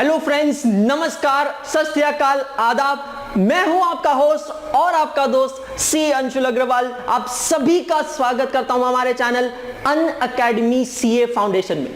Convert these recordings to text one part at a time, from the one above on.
Hello friends, नमस्कार, सत श्री अकाल, आदाब। मैं हूं आपका होस्ट और आपका दोस्त सी अंशुल अग्रवाल। आप सभी का स्वागत करता हूं हमारे चैनल अनअकैडमी सीए फाउंडेशन में।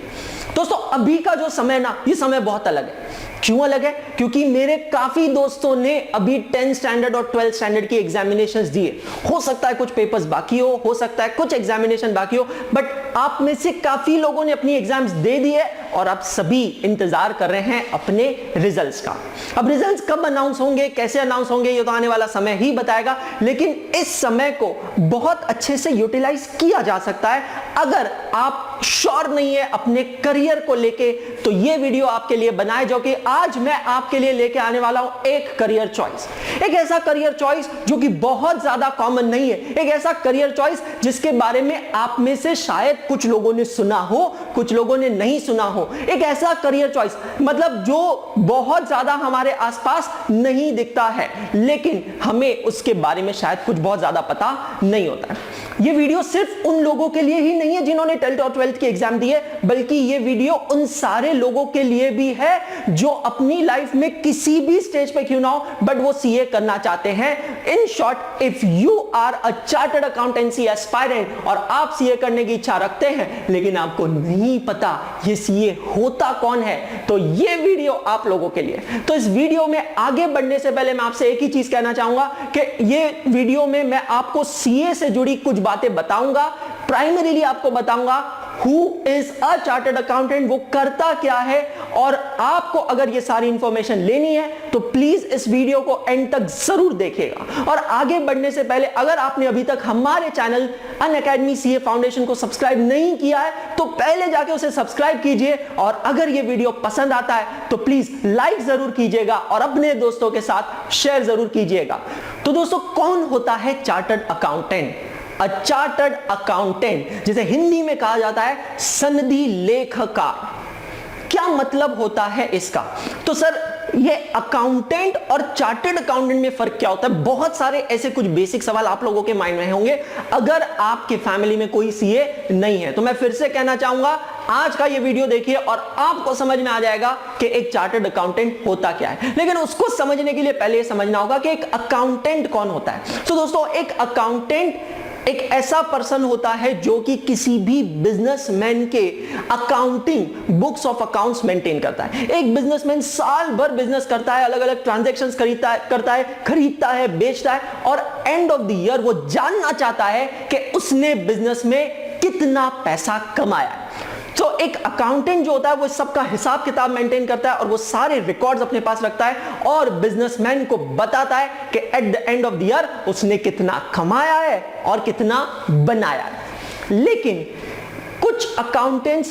दोस्तों, अभी का जो समय ना, ये समय बहुत अलग है। क्यों अलग है? क्योंकि मेरे काफी दोस्तों ने अभी 10th स्टैंडर्ड और 12th स्टैंडर्ड की एग्जामिनेशंस दिए। हो सकता है कुछ पेपर्स बाकी हो सकता है कुछ एग्जामिनेशन बाकी हो, बट आप में से काफी लोगों ने अपनी एग्जाम्स दे दिए और आप सभी इंतजार कर रहे हैं अपने रिजल्ट्स का। अब रिजल्ट्स कब अनाउंस होंगे, कैसे अनाउंस होंगे, ये तो आने वाला समय ही बताएगा। लेकिन इस समय को बहुत अच्छे से यूटिलाइज किया जा सकता है। अगर आप श्योर नहीं है अपने करियर को लेके, तो ये वीडियो आपके लिए बनाए, जो कि आज मैं आपके लिए लेके आने वाला हूं एक करियर चॉइस। एक ऐसा करियर चॉइस जो कि बहुत ज्यादा कॉमन नहीं है। एक ऐसा करियर चॉइस जिसके बारे में आप में से शायद कुछ लोगों ने सुना हो, कुछ लोगों ने नहीं सुना हो। एक ऐसा करियर चॉइस मतलब जो बहुत ज्यादा हमारे आसपास नहीं दिखता है, लेकिन हमें उसके बारे में शायद कुछ बहुत ज्यादा पता नहीं होता है। ये वीडियो सिर्फ उन लोगों के लिए ही नहीं है जिन्होंने 10th और 12th की एग्जाम दी है, बल्कि ये वीडियो उन सारे लोगों के लिए भी है जो अपनी लाइफ में किसी भी स्टेज पे क्यों ना हो, बट वो सीए करना चाहते हैं। In short, if you are a chartered accountancy aspirant और आप सीए करने की इच्छा रखते हैं, लेकिन आपको नहीं पता ये सीए होता कौन है, तो ये वीडियो आप लोगों के लिए। तो इस वीडियो में आगे बढ़ने से पहले मैं आपसे एक ही चीज कहना चाहूंगा कि ये वीडियो में मैं आपको सीए से जुड़ी कुछ बातें बताऊंगा। प्राइमरीली आपको बताऊंगा who is a chartered accountant, वो करता क्या है, और आपको अगर ये सारी इंफॉर्मेशन लेनी है तो प्लीज इस वीडियो को एंड तक जरूर देखिएगा। और आगे बढ़ने से पहले, अगर आपने अभी तक हमारे चैनल अनअकैडमी सीए फाउंडेशन को सब्सक्राइब नहीं किया है, तो पहले जाके उसे सब्सक्राइब कीजिए। और अगर ये वीडियो पसंद आता है तो प्लीज लाइक जरूर कीजिएगा और अपने दोस्तों के साथ शेयर जरूर कीजिएगा। तो दोस्तों, कौन होता है चार्टर्ड अकाउंटेंट? अ चार्टर्ड अकाउंटेंट, जिसे हिंदी में कहा जाता है सनदी लेखकार। क्या मतलब होता है इसका? तो सर, ये अकाउंटेंट और चार्टर्ड अकाउंटेंट में फर्क क्या होता है? बहुत सारे ऐसे कुछ बेसिक सवाल आप लोगों के माइंड में होंगे अगर आपके फैमिली में कोई सीए नहीं है। तो मैं फिर से कहना चाहूंगा, आज का ये वीडियो देखिए और आपको समझ में आ जाएगा कि एक चार्टर्ड अकाउंटेंट होता क्या है। लेकिन उसको समझने के लिए पहले समझना होगा कि एक अकाउंटेंट कौन होता है। तो दोस्तों, एक अकाउंटेंट एक ऐसा पर्सन होता है जो कि किसी भी बिजनेसमैन के accounting books of accounts maintain करता है। एक बिजनेसमैन साल भर बिजनेस करता है, अलग अलग ट्रांजैक्शंस खरीदता है, बेचता है, और एंड ऑफ द ईयर वो जानना चाहता है कि उसने बिजनेस में कितना पैसा कमाया है। तो एक अकाउंटेंट जो होता है वो सबका हिसाब किताब मेंटेन करता है और वो सारे रिकॉर्ड्स अपने पास रखता है और बिजनेसमैन को बताता है कि at the end of the year उसने कितना कमाया है और कितना बनाया है। लेकिन कुछ अकाउंटेंट्स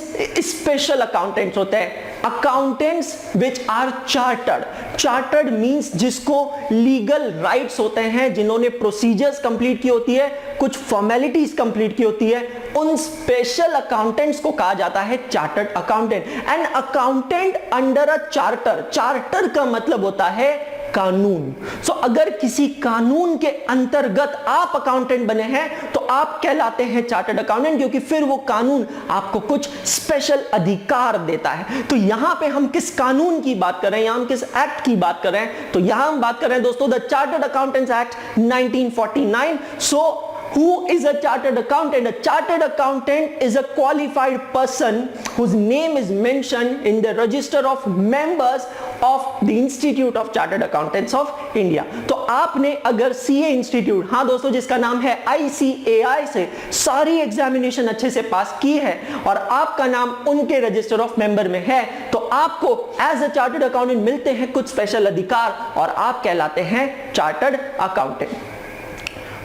स्पेशल अकाउंटेंट्स होते हैं, accountants which are chartered. Chartered means जिसको लीगल राइट्स होते हैं, जिन्होंने प्रोसीजर्स कंप्लीट की होती है, कुछ फॉर्मेलिटीज कंप्लीट की होती है, उन स्पेशल अकाउंटेंट्स को कहा जाता है chartered accountant. And accountant under a charter, charter का मतलब होता है कानून। सो अगर किसी कानून के अंतर्गत आप अकाउंटेंट बने हैं तो आप कहलाते हैं चार्टर्ड अकाउंटेंट, क्योंकि फिर वो कानून आपको कुछ स्पेशल अधिकार देता है। तो यहां पे हम किस कानून की बात कर रहे हैं, हम किस एक्ट की बात कर रहे हैं? तो यहां हम बात कर रहे हैं दोस्तों the chartered accountants act 1949। So who is a chartered accountant? A chartered accountant is a qualified person whose name is mentioned in the register of members of the Institute of Chartered Accountants of India. तो आपने अगर CA institute, हाँ दोस्तों, जिसका नाम है ICAI, से सारी एग्जामिनेशन अच्छे से पास की है और आपका नाम उनके रजिस्टर ऑफ मेंबर में है, तो आपको एज अ चार्टर्ड अकाउंटेंट मिलते हैं कुछ स्पेशल अधिकार और आप कहलाते हैं चार्टर्ड अकाउंटेंट।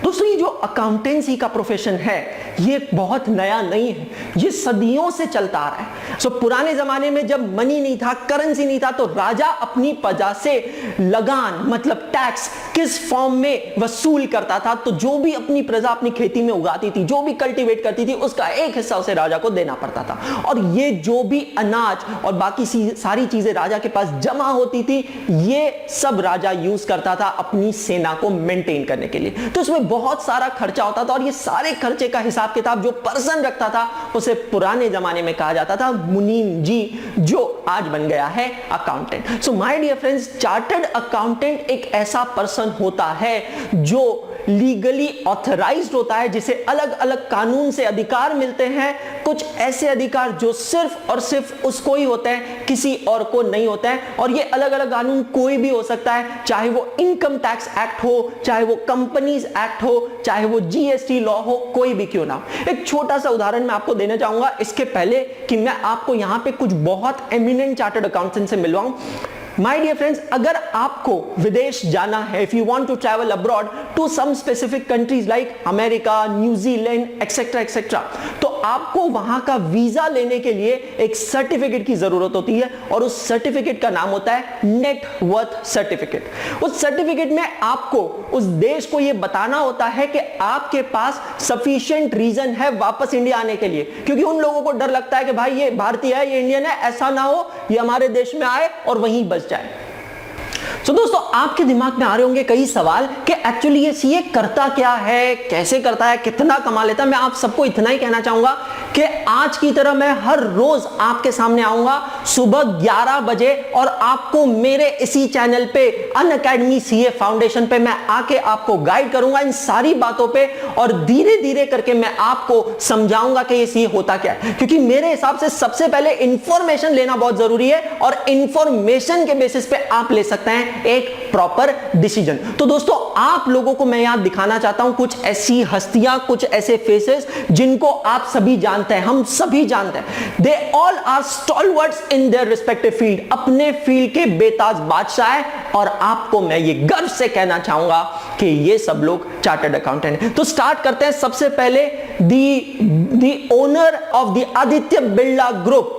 दूसरी, जो अकाउंटेंसी का प्रोफेशन है ये बहुत नया नहीं है, ये सदियों से चलता आ रहा है। सो पुराने जमाने में जब मनी नहीं था, करेंसी नहीं था, तो राजा अपनी प्रजा से लगान मतलब टैक्स किस फॉर्म में वसूल करता था? तो जो भी अपनी प्रजा अपनी खेती में उगाती थी, जो भी कल्टीवेट करती थी, उसका एक हिस्सा उसे राजा को देना पड़ता था। और ये जो भी अनाज और बाकी सारी चीजें राजा के पास जमा होती थी, ये सब राजा यूज करता था अपनी सेना को मेंटेन करने के लिए। तो इसमें बहुत सारा खर्चा होता था और ये सारे खर्चे का हिसाब हिसाब किताब जो पर्सन रखता था उसे पुराने जमाने में कहा जाता था मुनीम जी, जो आज बन गया है accountant. So my dear friends, chartered accountant एक ऐसा पर्सन होता है जो लीगली ऑथराइज्ड होता है, जिसे अलग अलग कानून से अधिकार मिलते हैं, कुछ ऐसे अधिकार जो सिर्फ और सिर्फ उसको ही होते हैं, किसी और को नहीं होते हैं। और ये अलग अलग कानून कोई भी हो सकता है, चाहे वो इनकम टैक्स एक्ट हो, चाहे वो कंपनीज एक्ट हो, चाहे वो जीएसटी लॉ हो, कोई भी क्यों ना हो। एक छोटा सा उदाहरण मैं आपको देना चाहूंगा इसके पहले कि मैं आपको यहां पे कुछ बहुत एमिनेंट चार्टर्ड अकाउंटेंट से मिलवाऊं। My dear friends, अगर आपको विदेश जाना है, if you want to travel abroad to some specific countries like America, New Zealand, etc. etc. तो आपको वहां का वीजा लेने के लिए एक सर्टिफिकेट की जरूरत होती है और उस सर्टिफिकेट का नाम होता है नेट वर्थ सर्टिफिकेट। उस सर्टिफिकेट में आपको उस देश को यह बताना होता है कि आपके पास सफिशिएंट रीजन है वापस इंडिया आने के लिए, क्योंकि उन लोगों को डर लगता है कि भाई ये भारतीय है, ये इंडियन है, ऐसा ना हो ये हमारे देश में आए और वहीं बस जाए। तो दोस्तों, आपके दिमाग में आ रहे होंगे कई सवाल कि एक्चुअली ये सीए करता क्या है, कैसे करता है, कितना कमा लेता है। मैं आप सबको इतना ही कहना चाहूंगा कि आज की तरह मैं हर रोज आपके सामने आऊंगा सुबह 11 बजे और आपको मेरे इसी चैनल पे अनअकैडमी सीए फाउंडेशन पे मैं आके आपको गाइड करूंगा इन सारी बातों पे, और धीरे धीरे करके मैं आपको समझाऊंगा कि ये सीए होता क्या है। क्योंकि मेरे हिसाब से सबसे पहले इंफॉर्मेशन लेना बहुत जरूरी है और इंफॉर्मेशन के बेसिस पे आप ले सकते हैं एक प्रॉपर डिसीजन। तो दोस्तों, आप लोगों को मैं यहां दिखाना चाहता हूं कुछ ऐसी हस्तियां, कुछ ऐसे फेसेस जिनको आप सभी जानते हैं, हम सभी जानते हैं। They all are stalwarts in their respective field, अपने फील्ड के बेताज बादशाह हैं, और आपको मैं ये गर्व से कहना चाहूंगा कि ये सब लोग चार्टर्ड अकाउंटेंट हैं। तो स्टार्ट करते हैं। सबसे पहले the owner of the Aditya Birla group,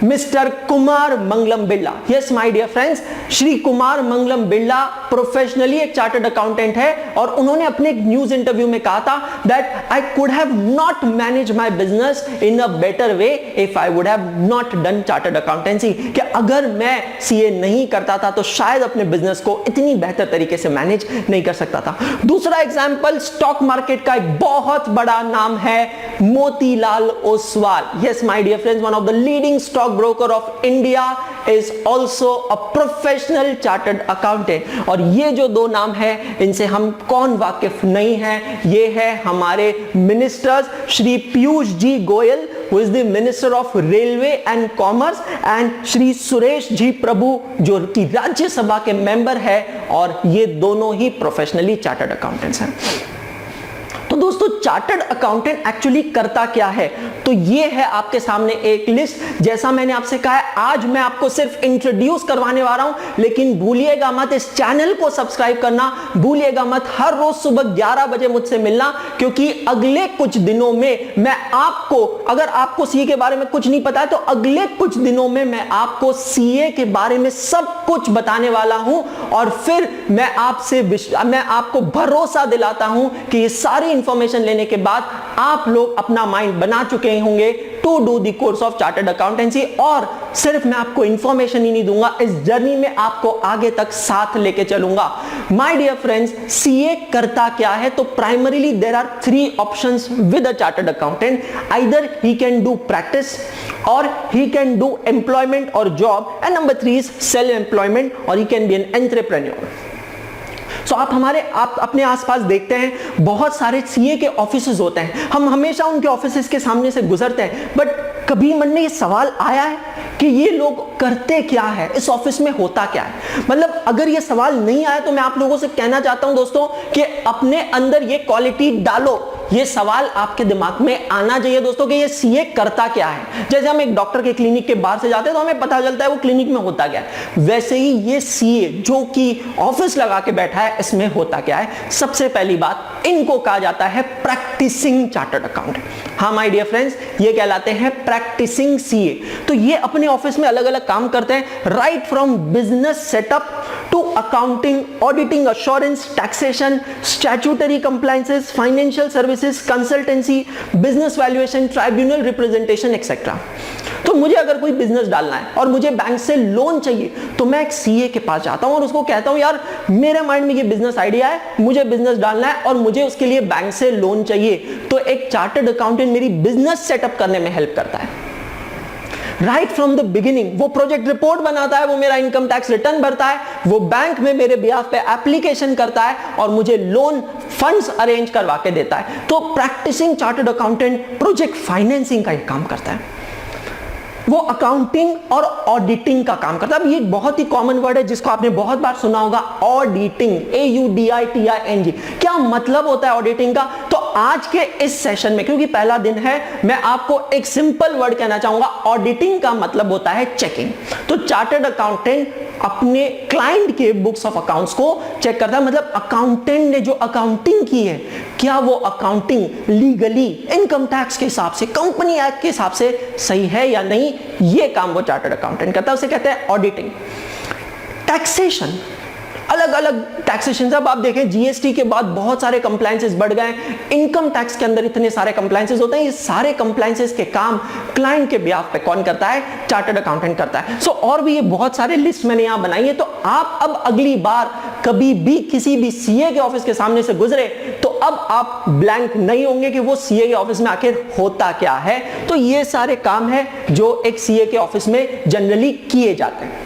mister Kumar Mangalam Birla. Yes my dear friends, Shri Kumar Mangalam Birla professionally एक चार्टर्ड अकाउंटेंट है, और उन्होंने अपने एक न्यूज इंटरव्यू में कहा था that I could have not manage my business in a better way if I would have not done chartered accountancy. कि अगर मैं सीए नहीं करता था तो शायद अपने बिजनेस को इतनी बेहतर तरीके से मैनेज नहीं कर सकता था। दूसरा एग्जांपल, स्टॉक मार्केट का एक बहुत बड़ा नाम है Motilal Oswal. Yes my dear friends, one of the leading stock broker of India is also a professional chartered accountant। और ये जो दो नाम है इनसे हम कौन वाकिफ नहीं है, ये है हमारे ministers Shri Piyush ji Goyal who is the Minister of Railway and Commerce, and Shri Suresh ji Prabhu जो कि राज्यसभा के मेंबर है, और ये दोनों ही प्रोफेशनली चार्टर्ड अकाउंटेंट्स हैं। तो दोस्तों, चार्टर्ड अकाउंटेंट एक्चुअली करता क्या है? तो ये है आपके सामने एक लिस्ट। जैसा मैंने आपसे कहा है, आज मैं आपको सिर्फ इंट्रोड्यूस करवाने वाला हूं, लेकिन भूलिएगा मत इस चैनल को सब्सक्राइब करना, भूलिएगा मत हर रोज सुबह 11 बजे मुझसे मिलना, क्योंकि अगले कुछ दिनों में मैं आपको, अगर आपको सीए के बारे में कुछ नहीं पता है तो अगले कुछ दिनों में मैं आपको सीए के बारे में सब कुछ बताने वाला हूं, और फिर मैं आपको भरोसा दिलाता हूं कि ये सारी इंफॉर्मेशन लेने के बाद आप लोग अपना माइंड बना चुके होंगे to do the course of chartered accountancy. और सिर्फ मैं आपको इंफॉर्मेशन ही नहीं दूंगा, इस जर्नी में आपको आगे तक साथ लेके चलूंगा। माय डियर फ्रेंड्स, सीए करता क्या है? तो primarily there are 3 options with a chartered accountant. Either he can do practice, और ही कैन डू एम्प्लॉयमेंट और job, and number 3 is self employment, और he can be an entrepreneur. तो आप अपने आसपास देखते हैं बहुत सारे सीए के ऑफिसेज होते हैं, हम हमेशा उनके ऑफिसेज के सामने से गुजरते हैं, बट कभी मन में ये सवाल आया है कि ये लोग करते क्या है, इस ऑफिस में होता क्या है? मतलब अगर ये सवाल नहीं आया तो मैं आप लोगों से कहना चाहता हूं दोस्तों कि अपने अंदर ये क्वालिटी डालो, ये सवाल आपके दिमाग में आना चाहिए दोस्तों कि ये सीए करता क्या है। जैसे हम एक डॉक्टर के क्लिनिक के बाहर से जाते हैं तो हमें पता चलता है वो क्लिनिक में होता क्या है, वैसे ही ये सीए जो कि ऑफिस लगा के बैठा है इसमें होता क्या है। सबसे पहली बात, इनको कहा जाता है प्रैक्टिसिंग चार्टर्ड अकाउंटेंट। हाँ माय डियर फ्रेंड्स, ये कहलाते हैं प्रैक्टिसिंग सीए। तो ये अपने ऑफिस में अलग अलग काम करते हैं, right from business setup to accounting, auditing, assurance, taxation, statutory compliances, financial services, consultancy, business valuation, tribunal representation etcetera. तो मुझे अगर कोई बिजनेस डालना है और मुझे बैंक से लोन चाहिए तो मैं एक सीए के पास जाता हूं और उसको कहता हूं यार मेरे माइंड में ये बिजनेस आइडिया है, मुझे बिजनेस डालना है और मुझे उसके लिए बैंक से लोन चाहिए। तो एक चार्टर्ड अकाउंटेंट मेरी बिजनेस सेटअप करने में हेल्प करता है राइट फ्रॉम द बिगिनिंग। वो प्रोजेक्ट रिपोर्ट बनाता है, वो मेरा इनकम टैक्स रिटर्न भरता है, वो बैंक में मेरे बिहाफ पे एप्लीकेशन करता है और मुझे लोन फंड्स अरेंज करवा के देता है। तो practising chartered accountant project financing का एक काम करता है, वो अकाउंटिंग और ऑडिटिंग का काम करता है। अब ये बहुत ही कॉमन वर्ड है जिसको आपने बहुत बार सुना होगा, ऑडिटिंग, AUDITING। क्या मतलब होता है ऑडिटिंग का? तो आज के इस सेशन में, क्योंकि पहला दिन है, मैं आपको एक सिंपल वर्ड कहना चाहूंगा। ऑडिटिंग का मतलब होता है चेकिंग। तो चार्टर्ड अकाउंटेंट अपने क्लाइंट के बुक्स ऑफ अकाउंट्स को चेक करता है। मतलब अकाउंटेंट ने जो अकाउंटिंग की है, क्या वो अकाउंटिंग लीगली इनकम टैक्स के हिसाब से, कंपनी एक्ट के हिसाब से सही है या नहीं, ये काम वो चार्टर्ड अकाउंटेंट करता है। उसे कहते हैं ऑडिटिंग। टैक्सेशन, अलग अलग टैक्सेशन। अब आप देखें जीएसटी के बाद बहुत सारे कंप्लायंसेस बढ़ गए, इनकम टैक्स के अंदर इतने सारे कंप्लायंसेस होते हैं। ये सारे कंप्लायंसेस के काम क्लाइंट के बिहाफ पे कौन करता है? चार्टर्ड अकाउंटेंट करता है। सो और भी ये बहुत सारे लिस्ट मैंने यहां बनाई है। तो आप अब अगली बार कभी भी किसी भी सीए के ऑफिस के सामने से गुजरे तो अब आप ब्लैंक नहीं होंगे कि वो सीए के ऑफिस में आखिर होता क्या है। तो ये सारे काम है जो एक सीए के ऑफिस में जनरली किए जाते हैं।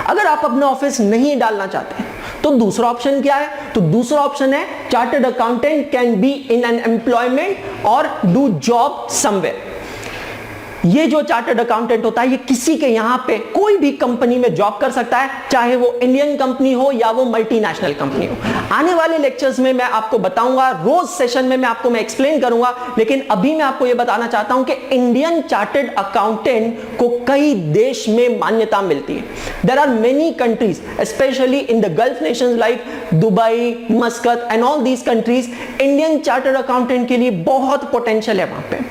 अगर आप अपना ऑफिस नहीं डालना चाहते तो दूसरा ऑप्शन क्या है? तो दूसरा ऑप्शन है chartered accountant can be in an employment और डू जॉब समवेयर। ये जो चार्टर्ड अकाउंटेंट होता है ये किसी के यहां पे कोई भी कंपनी में जॉब कर सकता है, चाहे वो इंडियन कंपनी हो या वो मल्टीनेशनल कंपनी हो। आने वाले लेक्चर्स में मैं आपको बताऊंगा, रोज सेशन में मैं एक्सप्लेन करूंगा, लेकिन अभी मैं आपको ये बताना चाहता हूं कि इंडियन चार्टर्ड अकाउंटेंट को कई देश में मान्यता मिलती है। There are many countries specially in the Gulf nations like Dubai, Muscat and all these countries. Indian chartered accountant के लिए बहुत पोटेंशियल है वहां पे।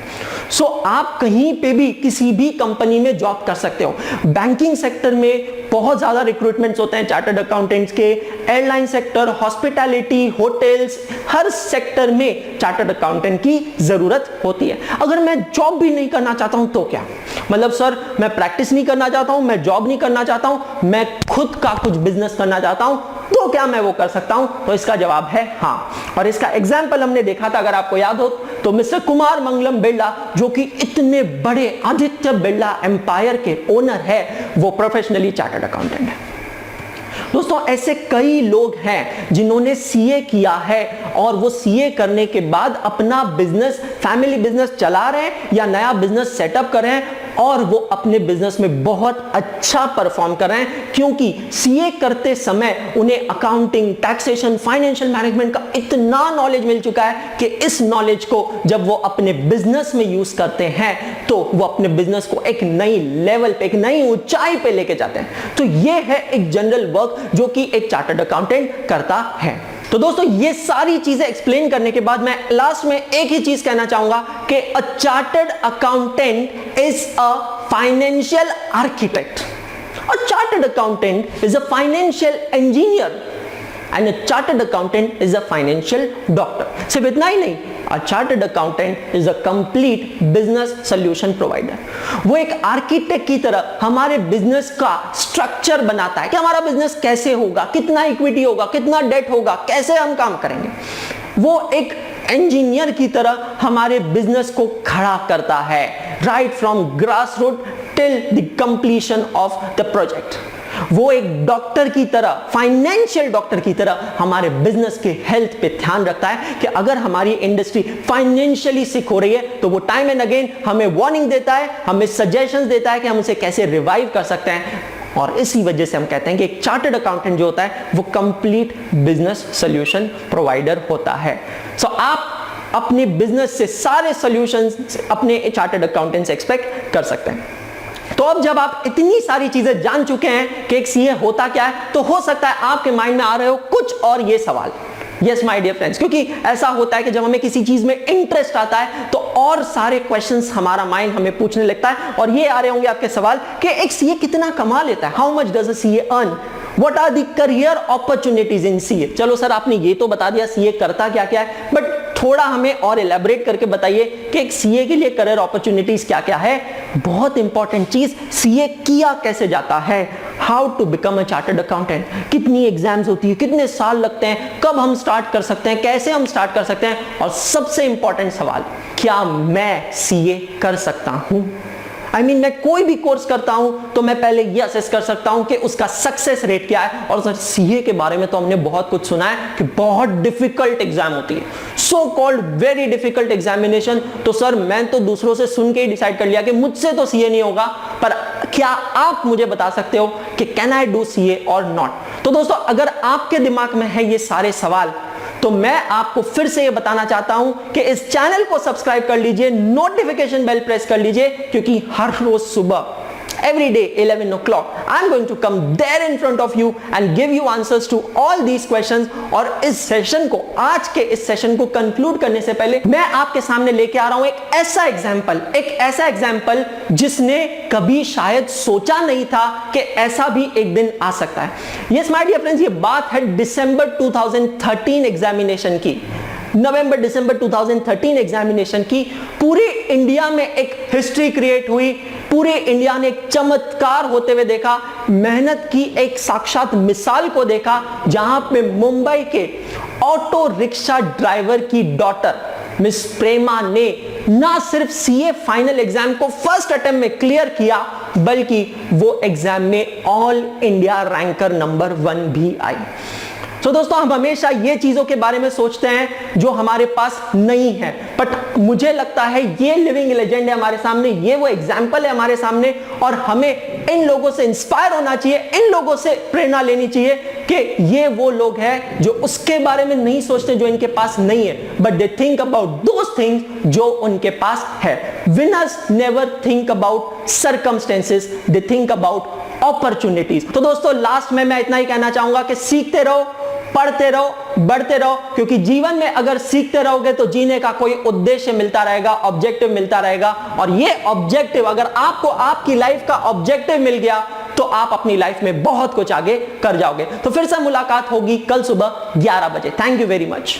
सो आप कहीं पे भी किसी भी कंपनी में जॉब कर सकते हो। बैंकिंग सेक्टर में बहुत ज्यादा रिक्रूटमेंट्स होते हैं चार्टर्ड अकाउंटेंट्स के, एयरलाइन सेक्टर, हॉस्पिटैलिटी, होटल्स, हर सेक्टर में चार्टर्ड अकाउंटेंट की जरूरत होती है। अगर मैं जॉब भी नहीं करना चाहता हूं तो क्या? मतलब सर मैं प्रैक्टिस नहीं करना चाहता हूं, मैं जॉब नहीं करना चाहता हूं, मैं खुद का कुछ बिजनेस करना चाहता हूं, तो क्या मैं वो कर सकता हूं? तो इसका जवाब है हाँ। और इसका एग्जाम्पल हमने देखा था, अगर आपको याद हो तो मिस्टर कुमार मंगलम बिरला, जो कि इतने बड़े आदित्य बिरला एम्पायर के ओनर है, वो प्रोफेशनली चार्टर्ड अकाउंटेंट है। दोस्तों ऐसे कई लोग हैं जिन्होंने सीए किया है और वो सीए करने के बाद अपना बिजनेस, फैमिली बिजनेस चला रहे हैं या नया बिजनेस सेटअप कर रहे हैं और वो अपने बिजनेस में बहुत अच्छा परफॉर्म कर रहे हैं, क्योंकि सीए करते समय उन्हें अकाउंटिंग, टैक्सेशन, फाइनेंशियल मैनेजमेंट का इतना नॉलेज मिल चुका है कि इस नॉलेज को जब वो अपने बिजनेस में यूज करते हैं तो वो अपने बिजनेस को एक नई लेवल पे, एक नई ऊंचाई पे लेके जाते हैं। तो ये है एक जनरल वर्क जो कि एक चार्टर्ड अकाउंटेंट करता है। तो दोस्तों ये सारी चीजें एक्सप्लेन करने के बाद मैं लास्ट में एक ही चीज कहना चाहूंगा कि अ chartered accountant is a financial architect, a chartered accountant is a financial engineer and a chartered accountant is a financial doctor. सिर्फ इतना ही नहीं, A chartered accountant is a complete business solution provider। वो एक आर्किटेक्ट की तरह हमारे business का structure बनाता है कि हमारा बिजनेस कैसे होगा, कितना इक्विटी होगा, कितना डेट होगा, कैसे हम काम करेंगे। वो एक इंजीनियर की तरह हमारे बिजनेस को खड़ा करता है, right from grass root till the completion of the project. वो एक डॉक्टर की तरह, फाइनेंशियल डॉक्टर की तरह हमारे बिजनेस के हेल्थ पे ध्यान रखता है कि अगर हमारी इंडस्ट्री फाइनेंशियली सिक हो रही है तो वो टाइम एंड अगेन हमें वार्निंग देता है, हमें सजेशंस देता है कि हम उसे कैसे रिवाइव कर सकते हैं। और इसी वजह से हम कहते हैं कि एक चार्टर्ड अकाउंटेंट जो होता है वो कंप्लीट बिजनेस सॉल्यूशन प्रोवाइडर होता है। सो आप अपने बिजनेस से सारे सॉल्यूशंस अपने चार्टर्ड अकाउंटेंट से एक्सपेक्ट कर सकते हैं। तो अब जब आप इतनी सारी चीजें जान चुके हैं कि एक सीए होता क्या है, तो हो सकता है आपके माइंड में आ रहे हो कुछ और ये सवाल। यस माय डियर फ्रेंड्स, क्योंकि ऐसा होता है कि जब हमें किसी चीज में इंटरेस्ट आता है तो और सारे क्वेश्चंस हमारा माइंड हमें पूछने लगता है, और ये आ रहे होंगे आपके सवाल कि एक सीए कितना कमा लेता है, how much does a CA earn, what are the career opportunities in CA. चलो सर आपने ये तो बता दिया सीए करता क्या क्या है, बट थोड़ा हमें और एलैबोरेट करके बताइए कि एक सीए के लिए करियर अपॉर्चुनिटीज क्या क्या है। बहुत इंपॉर्टेंट चीज, सीए किया कैसे जाता है, how to become a chartered accountant, कितनी एग्जाम्स होती है, कितने साल लगते हैं, कब हम स्टार्ट कर सकते हैं, कैसे हम स्टार्ट कर सकते हैं, और सबसे इंपॉर्टेंट सवाल, क्या मैं सीए कर सकता हूं। मैं कोई भी कोर्स करता हूं तो मैं पहले ये असेस कर सकता हूं कि उसका सक्सेस रेट क्या है। और सर सीए के बारे में तो हमने बहुत कुछ सुना है कि बहुत डिफिकल्ट एग्जाम होती है, so called very difficult examination. तो सर मैं तो दूसरों से सुन के ही डिसाइड कर लिया कि मुझसे तो सीए नहीं होगा, पर क्या आप मुझे बता सकते हो कि कैन आई डू सीए और नॉट। तो दोस्तों अगर आपके दिमाग में है ये सारे सवाल, तो मैं आपको फिर से ये बताना चाहता हूं कि इस चैनल को सब्सक्राइब कर लीजिए, नोटिफिकेशन बेल प्रेस कर लीजिए, क्योंकि हर रोज सुबह every day 11 o'clock I'm going to come there in front of you and give you answers to all these questions। और इस सेशन को, आज के इस सेशन को कंक्लूड करने से पहले मैं आपके सामने लेके आ रहा हूं एक ऐसा एग्जाम्पल जिसने कभी शायद सोचा नहीं था कि ऐसा भी एक दिन आ सकता है। यस माय डियर फ्रेंड्स, ये बात है दिसंबर 2013 एग्जामिनेशन की, नवंबर दिसंबर 2013 एग्जामिनेशन की। पूरे इंडिया में एक हिस्ट्री क्रिएट हुई, पूरे इंडिया ने एक चमत्कार होते हुए देखा, मेहनत की एक साक्षात मिसाल को देखा, जहां पे मुंबई के ऑटो रिक्शा ड्राइवर की डॉटर मिस प्रेमा ने ना सिर्फ सीए फाइनल एग्जाम को फर्स्ट अटेम्प्ट में क्लियर किया, बल्कि वो एग्जाम में ऑल इंडिया रैंकर नंबर 1 भी आई। तो दोस्तों हम हमेशा ये चीजों के बारे में सोचते हैं जो हमारे पास नहीं है, बट मुझे लगता है ये लिविंग लेजेंड है हमारे सामने, ये वो एग्जाम्पल है हमारे सामने, और हमें इन लोगों से इंस्पायर होना चाहिए, इन लोगों से प्रेरणा लेनी चाहिए कि ये वो लोग हैं जो उसके बारे में नहीं सोचते जो इनके पास नहीं है, but they think about those things जो उनके पास है। Winners never think about circumstances, they think about opportunities. तो दोस्तों लास्ट में मैं इतना ही कहना चाहूंगा कि सीखते रहो, पढ़ते रहो, बढ़ते रहो, क्योंकि जीवन में अगर सीखते रहोगे तो जीने का कोई उद्देश्य मिलता रहेगा, ऑब्जेक्टिव मिलता रहेगा। और ये ऑब्जेक्टिव, अगर आपको आपकी लाइफ का ऑब्जेक्टिव मिल गया तो आप अपनी लाइफ में बहुत कुछ आगे कर जाओगे। तो फिर से मुलाकात होगी कल सुबह 11 बजे। Thank you very much.